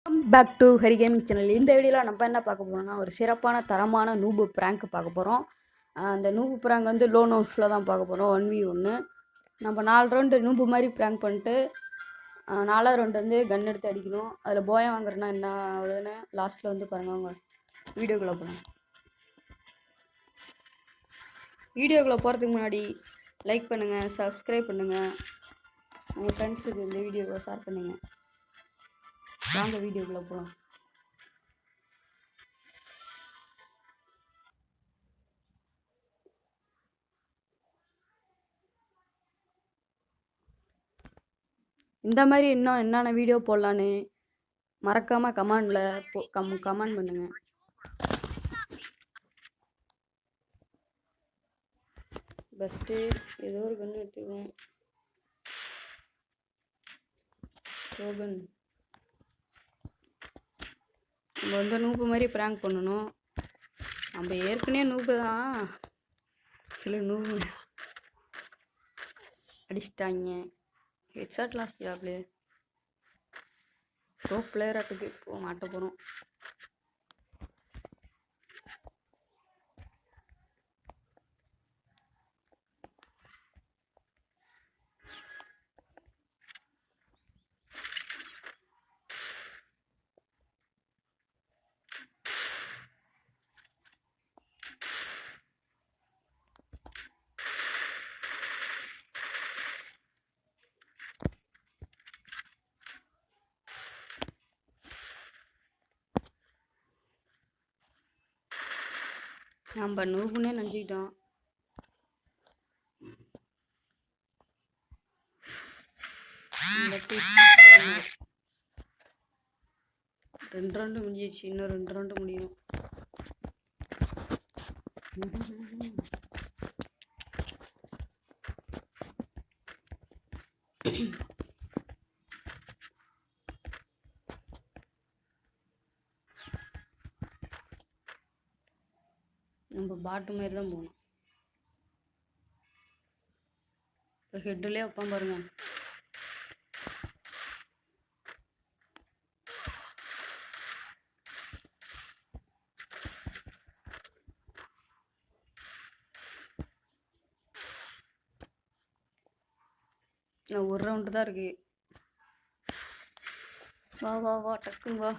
Back to Hari gaming channel. இந்த வீடியோவில் நம்ம என்ன பார்க்க போகிறோம்னா, ஒரு சிறப்பான தரமான நூபு ப்ராங்க் பார்க்க போகிறோம். அந்த நூபு ப்ராங்க் வந்து லோன் ஹவுஸில் தான் பார்க்க போகிறோம். 1v1 நம்ம 4 ரவுண்டு நூபு மாதிரி ப்ராங்க் பண்ணிட்டு 4வது ரவுண்டு வந்து கன் எடுத்து அடிக்கணும். அதில் போயம் வாங்குறதுனா என்ன ஆகுதுன்னு லாஸ்ட்டில் வந்து பாருங்கள். அவங்க வீடியோக்குள்ளே போகலாம். வீடியோக்குள்ளே போகிறதுக்கு முன்னாடி லைக் பண்ணுங்கள், சப்ஸ்கிரைப் பண்ணுங்கள், உங்கள் ஃப்ரெண்ட்ஸுக்கு இந்த வீடியோவை ஷேர் பண்ணுங்கள். வாங்க வீடியோக்குள்ளே போகலாம். இந்த மாதிரி இன்னும் என்னென்ன வீடியோ போடலான்னு மறக்காமல் கமெண்டில் கமெண்ட் பண்ணுங்கள். ஃபஸ்ட்டு ஏதோ ஒரு கன்று எடுத்துக்குவேன். ரோகன் நம்ம வந்து நூப்பு மாதிரி ப்ராங்க் பண்ணணும். நம்ம ஏற்கனவே நூப்பு தான், சில நூப்பு அடிச்சிட்டாங்க. ஹெட்ஷாட் லாஸ்ட் ஜாப்லே ப்ரோ பிளேயர் ஆட்டுக்கு போக மாட்ட போகிறோம். நம்ம நூப்புன்னே நினச்சிக்கிட்டோம். ரெண்டு ரவுண்டு முடிஞ்சிச்சு, இன்னும் 2 ரவுண்டு முடியும். நம்ம பாட்டு மாதிரி தான் போகணும். இப்போ ஹெட்டுலேயே வைப்பான் பாருங்க. ஒரு ரவுண்டு தான் இருக்கு. வா வா வா டக்குன்னு வா.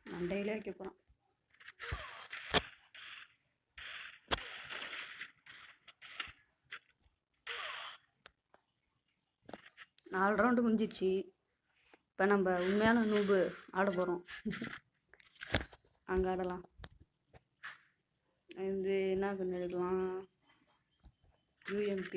மண்டையிலே வைக்க போகிறான். நாலு ரவுண்டு முடிஞ்சிச்சு. இப்போ நம்ம உண்மையான நூபு ஆட போகிறோம். அங்கே ஆடலாம். இது என்ன கன்று எடுக்கலாம்? UMP.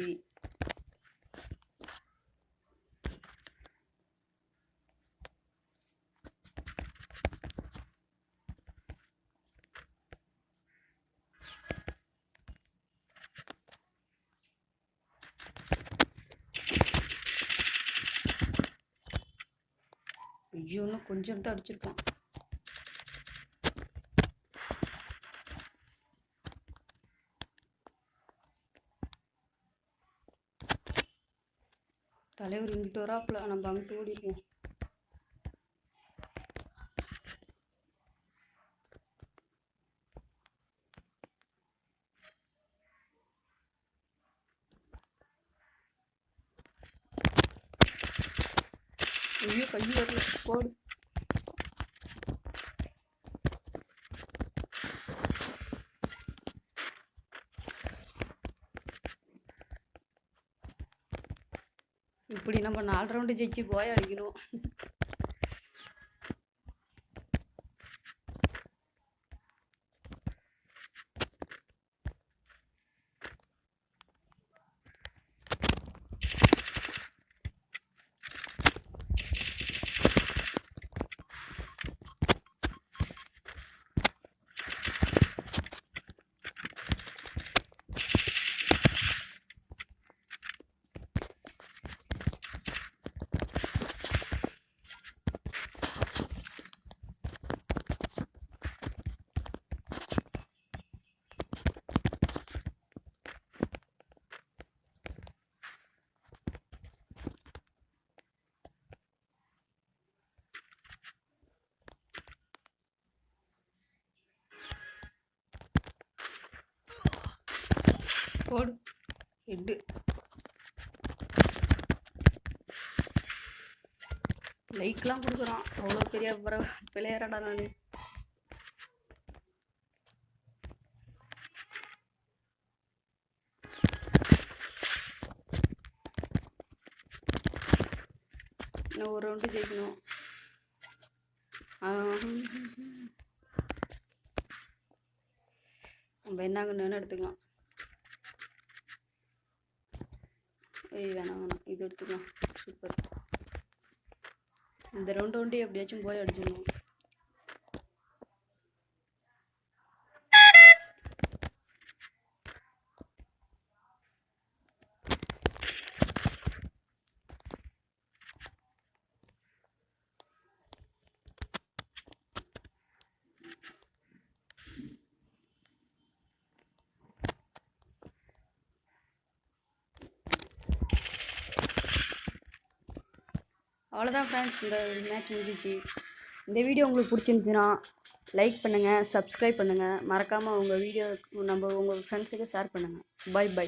ஐயோ, இன்னும் கொஞ்சம் தான் அடிச்சிருப்பான். தலைவர் இங்கிட்டு வராப்புல, நம்ம அங்கிட்டு ஓடிருக்கோம். ஐயோ கை வரல, போடு. இப்படி நம்ம 4 ரவுண்டு ஜெயிச்சு போய் அடிக்கணும். போடு ஹெட்டு. லைக்லாம் கொடுக்குறான். அவ்வளோ பெரிய பிளேயராடா நான். இன்னும் ஒரு ரவுண்டு ஜெயிக்கணும். நம்ம என்னங்கன்னு எடுத்துக்கலாம். வேணாம் இது எடுத்துக்கலாம். சூப்பர். இந்த ரவுண்டு எப்படியாச்சும் போய் அடிச்சிடணும். அவ்வளோதான் ஃப்ரெண்ட்ஸ், இந்த மேட்ச் முடிஞ்சிச்சு. இந்த வீடியோ உங்களுக்கு பிடிச்சிருந்துச்சுன்னா லைக் பண்ணுங்கள், சப்ஸ்கிரைப் பண்ணுங்கள், மறக்காமல் உங்கள் வீடியோ உங்கள் ஃப்ரெண்ட்ஸுக்கு ஷேர் பண்ணுங்கள். Bye by.